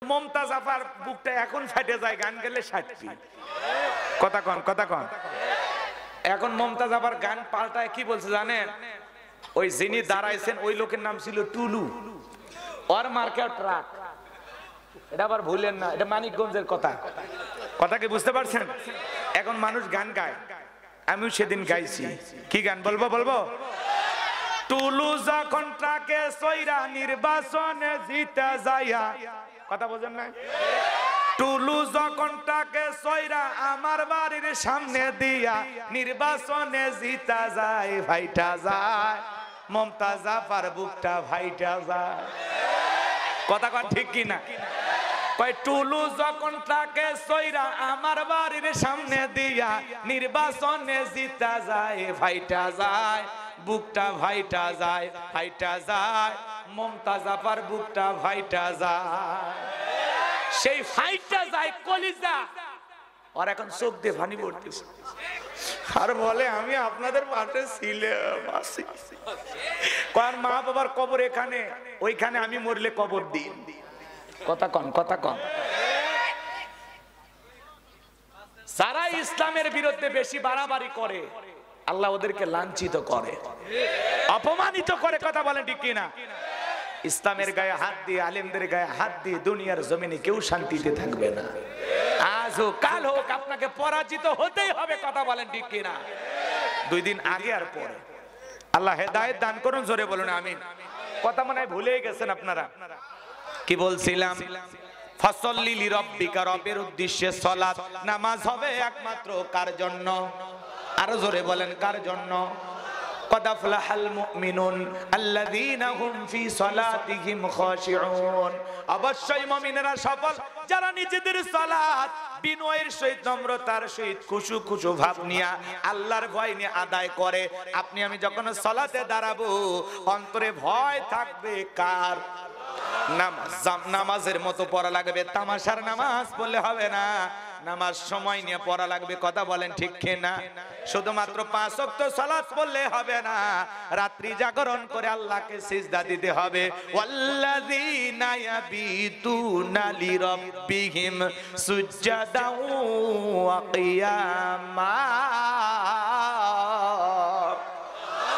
মমতাজ আপার বুকটা এখন ফাটে যায় গান গেলে 60টি। কথা কন, কথা কন। এখন মমতাজ আপার গান পাল্টায় কি বলছে জানেন? ওই যিনি দাঁড়াইছেন ওই লোকের নাম ছিল টুলু, ওর মার্কা ট্রাক। এটা আবার ভুলেন না, এটা মানিকগঞ্জের কথা। কথা কি বুঝতে পারছেন? এখন মানুষ গান গায়, আমিও সেদিন গাইছি। কি গান বলবো? বলবো টুলু যখন ট্রাকে সইরা নির্বাচনে জিতে যায়া, কথা বোঝেন না? টুলু যখন ট্রাকে সইরা আমার বাড়ির সামনে দিয়া নির্বাচনে জিতা যায়, ভাইটা যায় মমতাজ আপার বুকটা ভাইটা যায়। কথা কন ঠিক কিনা? কই টুলু যখন ট্রাকে সইরা আমার বাড়ির সামনে দিয়া নির্বাচনে জিতা যায়, ভাইটা যায় বুকটা ভাইটা যায়, ভাইটা যায় মমতাজ আপার বুকটা ভাইটা যায়। সেই ফাইটটা যায় কলিজা, আর এখন চোখ দিয়ে পানি পড়তেছে, আর বলে আমি আপনাদের পাশে ছিলাম। কারণ মা বাবার কবর এখানে, ওইখানে আমি মরলে কবর দিন। কথা কন, কথা কন। যারা ইসলামের বিরুদ্ধে বেশি বাড়াবাড়ি করে আল্লাহ ওদেরকে লাঞ্ছিত করে, অপমানিত করে। কথা বলেন ঠিক কিনা? ইসলামের গায়ে হাত দিয়ে, আলেমদের গায়ে হাত দিয়ে দুনিয়ার জমিনে কেউ শান্তিতে থাকবে না। আজ হোক কাল হোক আপনাকে পরাজিত হতেই হবে। কথা বলেন ঠিক কিনা? 2 দিন আগে আর পরে আল্লাহ হেদায়েত দান করুন, জোরে বলুন আমিন। কথা মনে হয় ভুলেই গেছেন আপনারা। কি বলছিলাম? ফাসাল্লি লিরাব্বিকা, রবের উদ্দেশ্যে সালাত নামাজ হবে একমাত্র কার জন্য? আরো জোরে বলেন কার জন্য? قد أفلح المؤمنون الذين هم في صلاتهم خاشعون। অবশ্যই মুমিনেরা সফল যারা নিজেদের সালাত বিনয়ের সহিত, নম্রতার সহিত, খুশু খুশু ভাব নিয়ে, আল্লাহর ভয় নিয়ে আদায় করে। আপনি আমি যখন সালাতে দাঁড়াবো অন্তরে ভয় থাকবে কার? নামাজের মতো পড়া লাগবে, তামাশার নামাজ পড়লে হবে না, নামাজ সময় নিয়ে পড়া লাগবে। কথা বলেন ঠিক কিনা? শুধুমাত্র 5 ওয়াক্ত সালাত পড়লে হবে না, রাত্রি জাগরণ করে আল্লাহকে সিজদা দিতে হবে। ওয়াল্লাযীনা ইয়াবিতুনা লিরাব্বিহিম সুজদাও ওয়া কিয়ামা।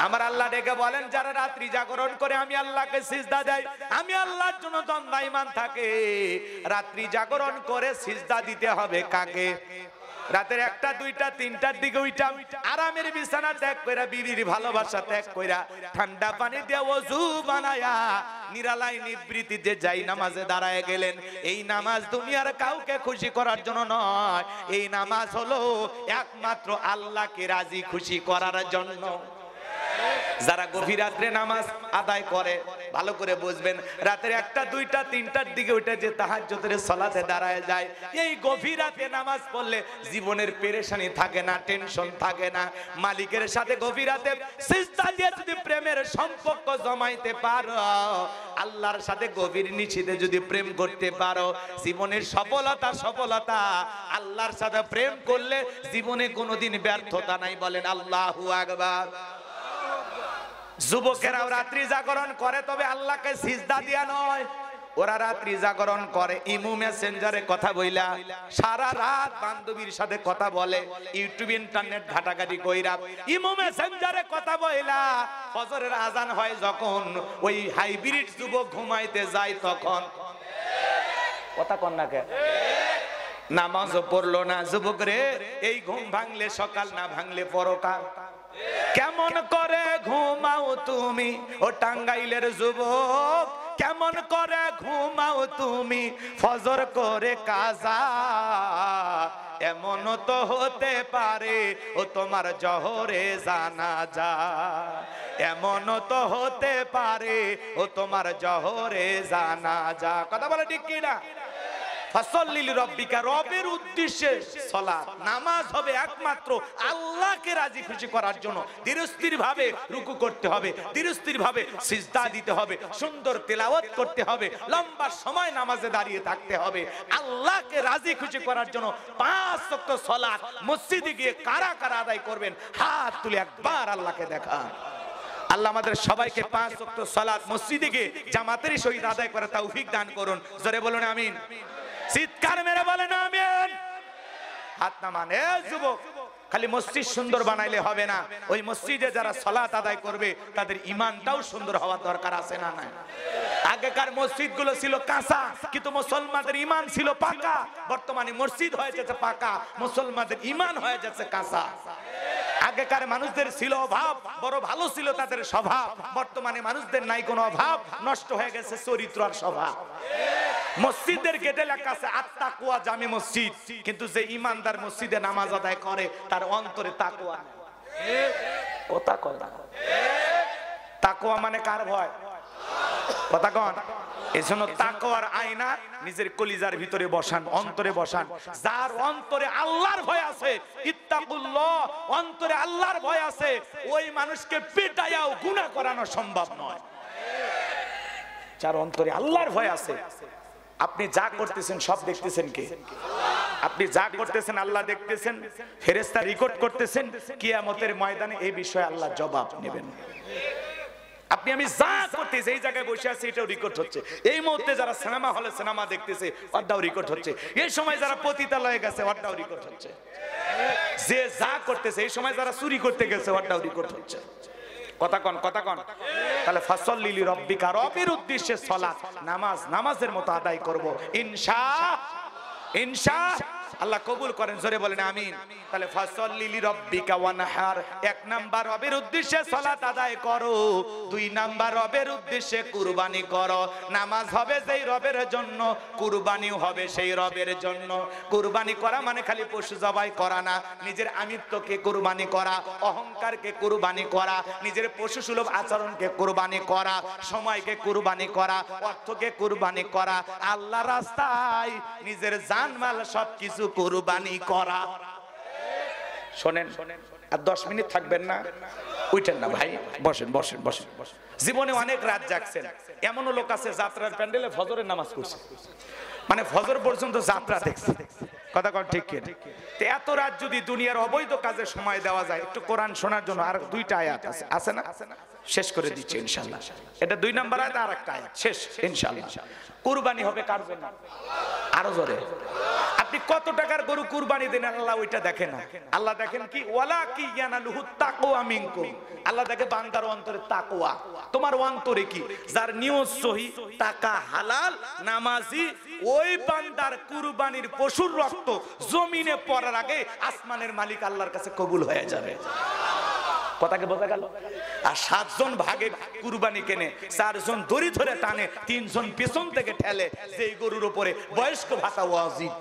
আমার আল্লাহ ডেকে বলেন যারা রাত্রি জাগরণ করে আমি আল্লাহকে সিজদা দেয়, আমি আল্লাহর জন্য দণ্ডায়মান থাকে। রাত্রি জাগরণ করে সিজদা দিতে হবে কাকে? রাতের 1টা 2টা 3টার দিকে উঠা আরামের বিছানা ত্যাগ কইরা, বিবির ভালোবাসা ত্যাগ কইরা, ঠান্ডা পানি দিয়ে ওযু বানায়া নিরালায় নিবৃত্তিতে যাই নামাজে দাঁড়ায় গেলেন। এই নামাজ দুনিয়ার কাউকে খুশি করার জন্য নয়, এই নামাজ হলো একমাত্র আল্লাহকে রাজি খুশি করার জন্য। যারা গভীর রাত্রে নামাজ আদায় করে ভালো করে বুঝবেন, রাতের 1টা 2টা 3টার দিকে উঠে যে তাহাজ্জুদের সালাতে দাঁড়ায় যায়, এই গভীর রাতে নামাজ পড়লে জীবনের পেরেশানি থাকে না, টেনশন থাকে না। মালিকের সাথে গভীর রাতে সিজদা দিয়ে যদি প্রেমের সম্পর্ক জমাইতে পারো, আল্লাহর সাথে গভীর নিশিতে যদি প্রেম করতে পারো, জীবনের সফলতা সফলতা। আল্লাহর সাথে প্রেম করলে জীবনে কোনোদিন ব্যর্থতা নাই। বলেন আল্লাহু আকবার। যুবকেরাও রাত্রি জাগরণ করে, তবে আল্লাহকে সিজদা দিয়া নয়। ওরা রাত্রি জাগরণ করে ইমো মেসেঞ্জারে কথা বইলা, সারা রাত বান্ধবীর সাথে কথা বলে, ইউটিউব ইন্টারনেট ঘাটাঘাটি কইরা ইমো মেসেঞ্জারে কথা বইলা, ফজরের আজান হয় যখন, ওই হাইব্রিড যুবক ঘুমাইতে যায় তখন। কথা কন না কে? নামাজও পড়লো না যুবক রে। এই ঘুম ভাঙলে সকাল, না ভাঙলে পরকাল। কেমন করে ঘুমাও তুমি ও টাঙ্গাইলের যুবক, কেমন করে ঘুমাও তুমি ফজর করে কাজা? এমন তো হতে পারে ও তোমার জহরে জানাজা, এমন তো হতে পারে ও তোমার জহরে জানাজা। কথা বলে ঠিক কিনা? ফাসাল্লি লিরাব্বিকা, রবের উদ্দেশ্যে সালাত নামাজ হবে একমাত্র আল্লাহকে রাজি খুশি করার জন্য। ধীরস্থির ভাবে রুকু করতে হবে, ধীরস্থির ভাবে সিজদা দিতে হবে, সুন্দর তেলাওয়াত করতে হবে, লম্বা সময় নামাজে দাঁড়িয়ে থাকতে হবে। আল্লাহকে রাজি খুশি করার জন্য 5 ওয়াক্ত সালাত মসজিদে গিয়ে কারা কারা আদায় করবেন? হাত তুলে একবার আল্লাহকে দেখান। আল্লাহ আমাদের সবাইকে 5 ওয়াক্ত সালাত মসজিদে গিয়ে জামাতের সহিত আদায় করে তৌফিক দান করুন। জোরে বলুন আমিন। চিৎকার মেরে বলেন আমিন। হাত নামান। এ যুবক, খালি মসজিদ সুন্দর বানাইলে হবে না, ওই মসজিদে যারা সালাত আদায় করবে তাদের ঈমানটাও সুন্দর হওয়ার দরকার আছে না নাই? আগেকার মসজিদগুলো ছিল কাঁচা, কিন্তু মুসলমানদের ঈমান ছিল পাকা। বর্তমানে মসজিদ হয়ে যাচ্ছে পাকা, মুসলমানদের ঈমান হয়ে যাচ্ছে কাঁচা। আগেকার মানুষদের ছিল অভাব, বড় ভালো ছিল তাদের স্বভাব। বর্তমানে মানুষদের নাই কোনো অভাব, নষ্ট হয়ে গেছে চরিত্র আর স্বভাব। মসজিদের গেটে লেখা আছে আত-তাকওয়া জামে মসজিদ, কিন্তু যে ঈমানদার মসজিদে নামাজ আদায় করে তার অন্তরে তাকওয়া নেই। কথা কয় না। তাকওয়া মানে কার ভয়? কথা কন। এজন্য তাকওয়ার আয়না নিজের কলিজার ভিতরে বসান, অন্তরে বসান। যার অন্তরে আল্লাহর ভয় আছে, ইত্তাকুল্লাহ, অন্তরে আল্লাহর ভয় আছে, ওই মানুষকে পিটায়াও গুনাহ করানো সম্ভব নয়। যার অন্তরে আল্লাহর ভয় আছে, আপনি যা করতেছেন সব দেখতেছেন কে? আপনি যা করতেছেন আল্লাহ দেখতেছেন, ফেরেশতা রেকর্ড করতেছেন। কিয়ামতের ময়দানে এই বিষয়ে আল্লাহ জবাব নেবেন। আপনি আমি যা করতেছি, এই জায়গায় বসে আছি এটাও রেকর্ড হচ্ছে। এই মুহূর্তে যারা সিনেমা হলে সিনেমা দেখতেছে ওটাও রেকর্ড হচ্ছে। এই সময় যারা পতিতালয়ে গেছে ওটাও রেকর্ড হচ্ছে। যে যা করতেছে, এই সময় যারা চুরি করতে গেছে ওটাও রেকর্ড হচ্ছে। কথা কন, কথা কন। তাহলে ফাসাল্লি লিরাব্বিকা, রবের উদ্দেশ্যে সালাত, নামাজ নামাজের মতো আদায় করব ইনশাআল্লাহ। আল্লাহ কবুল করেন। জোরে বলেন আমিন। তাহলে ফাসাল্লি লিরাব্বিকা ওয়ানহার, 1 নাম্বার রবের উদ্দেশ্যে সালাত আদায় করো, 2 নাম্বার রবের উদ্দেশ্যে কুরবানি করো। নামাজ হবে যেই রবের জন্য, কুরবানিও হবে সেই রবের জন্য। কুরবানি করা মানে খালি পশু জবাই করা না, নিজের আমিত্বকে কুরবানি করা, অহংকারকে কুরবানি করা, নিজের পশু সুলভ আচরণকে কুরবানি করা, সময়কে কুরবানি করা, অর্থকে কুরবানি করা, আল্লাহর রাস্তায় নিজের জানমাল সবকিছু কুরবানি করা। শোনেন, আর 10 মিনিট থাকবেন না, উঠেন না ভাই, বসেন বসেন বসেন। জীবনে অনেক রাত জাগছেন, এমনও লোক আছে যাত্রার প্যান্ডেলে ফজরের নামাজ পড়ছে, মানে ফজর পর্যন্ত যাত্রা দেখছে। কথা কন ঠিক কি? এত রাত যদি দুনিয়ার অবৈধ কাজে সময় দেওয়া যায়, একটু কোরআন শোনার জন্য আর 2টা আয়াত আছে না, শেষ করে দিচ্ছি ইনশাআল্লাহ। এটা 2 নাম্বার আয়াত, আর একটা আয়াত শেষ ইনশাআল্লাহ। কুরবানি হবে কার জন্য? আরো জোরে। আপনি কত টাকার গরু কুরবানি দেন আল্লাহ ওইটা দেখেন না। আল্লাহ দেখেন কি ওয়ালাকি ইয়ানালুহু তাকওয়া মিনকুম। আল্লাহ দেখে বান্দার অন্তরে তাকওয়া। তোমার অন্তরে কি? যার নিয়ত সহি, টাকা হালাল, নামাজি, ওই বান্দার কুরবানির পশুর রক্ত জমিনে পড়ার আগে আসমানের মালিক আল্লাহর কাছে কবুল হয়ে যাবে। কথাকে বোঝা গেল? আর 7 জন ভাগে কুরবানি কেনে, 4 জন দড়ি ধরে টানে, 3 জন পেছন থেকে ঠেলে, যেই গরুর উপরে বয়স্ক ভাতা ওয়াজিব।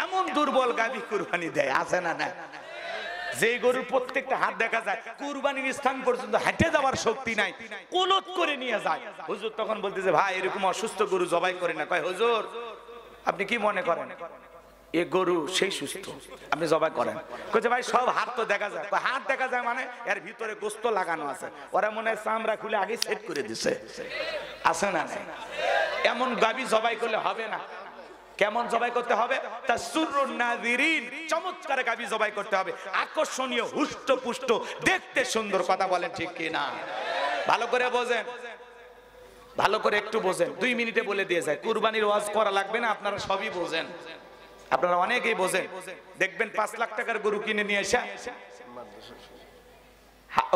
এমন দুর্বল গাবি কুরবানি দেয়, আছে না না? যে গরুর প্রত্যেকটা হাত দেখা যায়, কুরবানির স্থান পর্যন্ত হেঁটে যাওয়ার শক্তি নাই, কোলত করে নিয়ে যায়। হুজুর তখন বলতেছে, ভাই এরকম অসুস্থ গরু জবাই করে না। কয় হুজুর আপনি কি মনে করেন এ গরু সেই সুস্থ, আপনি জবাই করেন? কইছে ভাই সব হাত তো দেখা যায়। হাত দেখা যায় মানে এর ভিতরে গোস্ত লাগানো আছে, ওরা মনে হয় চামড়া খুলে আগে সেট করে দিছে, আছে না? এমন গাবি জবাই করলে হবে না। কেমন জবাই করতে হবে? তাসুরুন নাযিরিন, চমৎকার গাবি জবাই করতে হবে, আকর্ষণীয়, হুষ্ট পুষ্ট, দেখতে সুন্দর। কথা বলেন ঠিক কি না? ভালো করে বোঝেন, ভালো করে একটু বোঝেন। 2 মিনিটে বলে দিয়ে যায়, কুরবানির ওয়াজ করা লাগবে না, আপনারা সবই বোঝেন, আপনারা অনেকেই বোঝেন। দেখবেন 5 লাখ টাকার গরু কিনে নিয়ে এসে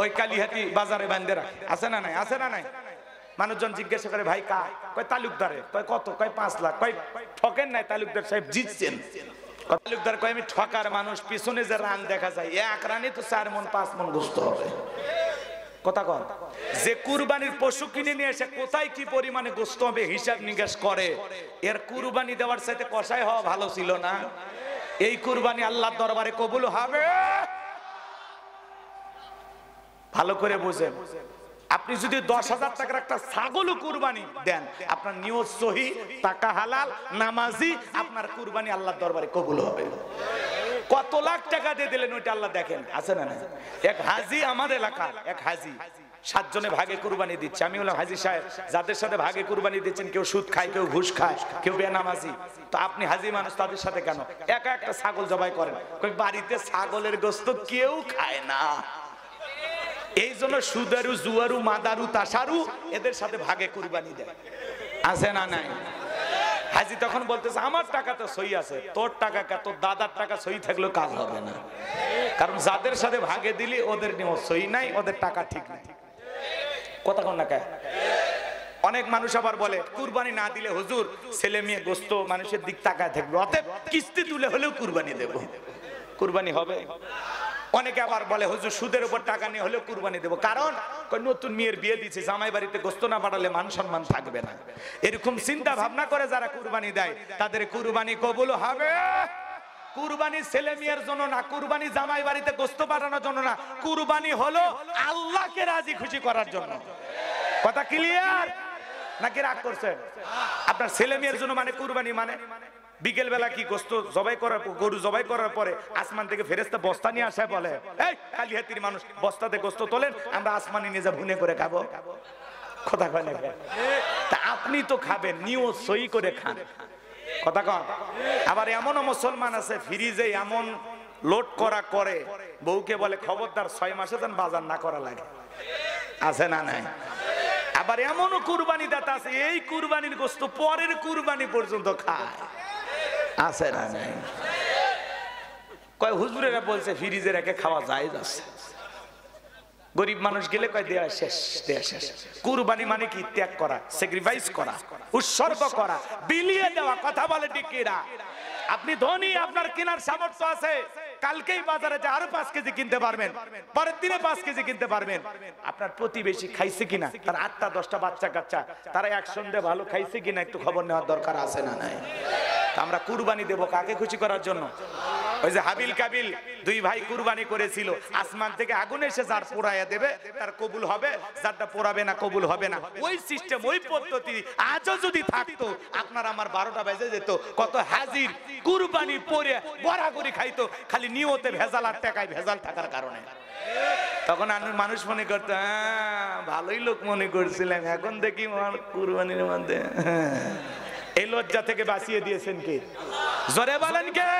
ওই কালীহাতি বাজারে বাঁধে রাখে, আছে না নাই? আছে না নাই? মানুষজন জিজ্ঞাসা করে ভাই কার? কয় তালুকদারে। কয় কত? কয় 5 লাখ। কয় ঠকেন নাই, তালুকদার সাহেব জিতছেন। তালুকদার কয় আমি ঠকার মানুষ, পিছনে যে রান দেখা যায়, 1 রানে তো 4 মণ 5 মণ গোস্ত হবে। কথা কন। যে কুরবানির পশু কিনে নিয়ে এসে কোথায় কি পরিমাণে গোস্ত হবে হিসাব নিকাশ করে, এর কুরবানি দেওয়ার সাথে কষাই হওয়া ভালো ছিল না? এই কুরবানি আল্লাহর দরবারে কবুল হবে। ভালো করে বুঝেন। আপনি যদি 10,000 টাকার একটা ছাগলও কুরবানি দেন, আপনার নিয়ত সহি, টাকা হালাল, নামাজি, আপনার কুরবানি আল্লাহর দরবারে কবুল হবে। কত লাখ টাকা দিয়ে দিলেন ওইটা আল্লাহ দেখেন, আছে না? এক হাজি আমার এলাকার, এক হাজি 7 জনে ভাগে কুরবানি দিচ্ছে। আমি বললাম হাজি সাহেব, যাদের সাথে ভাগে কুরবানি দিচ্ছেন কেউ সুদ খায়, কেউ ঘুষ খায়, কেউ বেনামাজি, তো আপনি হাজি মানুষ তাদের সাথে কেন একা একটা ছাগল জবাই করেন? বাড়িতে ছাগলের গোশত কেউ খায় না, এই জন্য সুদারু জুয়ারু মাদারু তাসারু এদের সাথে ভাগে কুরবানি দেয়, আছে না নাই? হাজি তখন বলতেছে আমার টাকা তো সই আছে, তোর টাকা কা, তোর দাদার টাকা সই থাকলেও কাজ হবে না, কারণ যাদের সাথে ভাগে দিলি ওদের নিয়ে সই নাই, ওদের টাকা ঠিক নাই। কথা কোন না কে? অনেক মানুষ আবার বলে কুরবানি না দিলে হুজুর ছেলে মেয়ে গোস্ত মানুষের দিক তাকায় থাকবে, অতএব কিস্তি তুলে হলেও কুরবানি দেব। কুরবানি হবে? অনেকে আবার বলে হুজুর সুদের উপর টাকা নিয়ে হলেও কুরবানি দেব, কারণ নতুন মেয়ের বিয়ে দিচ্ছে, জামাই বাড়িতে গোস্ত না পাঠালে মান সম্মান থাকবে না। এরকম চিন্তা ভাবনা করে যারা কুরবানি দেয় তাদের কুরবানি কবুল হবে। কুরবানি ছেলে মেয়ের জন্য না, কুরবানি জামাই বাড়িতে গোস্ত পাঠানোর জন্য না, কুরবানি হলো আল্লাহকে রাজি খুশি করার জন্য। কথা ক্লিয়ার নাকি রাগ করছেন? আপনার ছেলে মেয়ের জন্য মানে কুরবানি মানে বিকেল বেলা কি গোস্ত জবাই করার, গরু জবাই করার পরে আসমান থেকে ফেরেশতা বস্তা নিয়ে আসে, বলে এই কালিহাতির মানুষ বস্তাতে গোস্ত তোলেন, আমরা আসমানে নিয়ে যা ভুনে করে খাবো। কথা কয় না? তা আপনি তো খাবেন, নিয়ত সই করে খান। কথা কন। আবার এমনও মুসলমান আছে ফ্রিজে এমন লোড করা করে, বউকে বলে খবরদার 6 মাসে যেন বাজার না করা লাগে, আছে না নাই? আবার এমনও কুরবানি দাতা আছে এই কুরবানির গোস্ত পরের কুরবানি পর্যন্ত খায়, আছে না নাই? কয় হুজুরেরা বলছে ফ্রিজে রেখে খাওয়া যায় যাচ্ছে, গরিব মানুষ গেলে কয় দেয়া শেষ, দেয়া শেষ। কুরবানি মানে কি? ত্যাগ করা, স্যাক্রিফাইস করা, উৎসর্গ করা, বিলিয়ে দেওয়া। কথা বলে ঠিক কিনা? আপনি ধনী, আপনার কেনার সামর্থ্য আছে, কালকেই বাজারে যে আরো 5 কেজি কিনতে পারবেন, পরের দিনে 5 কেজি কিনতে পারবেন। আপনার প্রতিবেশী খাইছে কিনা, তার 8টা 10টা বাচ্চা কাচ্চা, তারা একসঙ্গে ভালো খাইছে কিনা একটু খবর নেওয়ার দরকার আছে না নাই? আমরা কুরবানি দেব কাকে খুশি করার জন্য? ওই যে হাবিল কাবিল 2 ভাই কুরবানি করেছিল, আসমান থেকে আগুন এসে যার পোড়াইয়া দেবে তার কবুল হবে, যারটা পোড়াবে না কবুল হবে না। ওই সিস্টেম, ওই পদ্ধতি আজও যদি থাকতো, আপনার আমার 12টা বেজে যেত, কত হাজির কুরবানি পরে বরাবরই খাইতো, খালি নিয়তে ভেজাল আর টাকায় ভেজাল থাকার কারণে। তখন মানুষ মনে করতো ভালোই লোক মনে করছিলেন, এখন দেখি কুরবানির মধ্যে। এই লজ্জা থেকে বাঁচিয়ে দিয়েছেন কে? জোরে বলেন কে?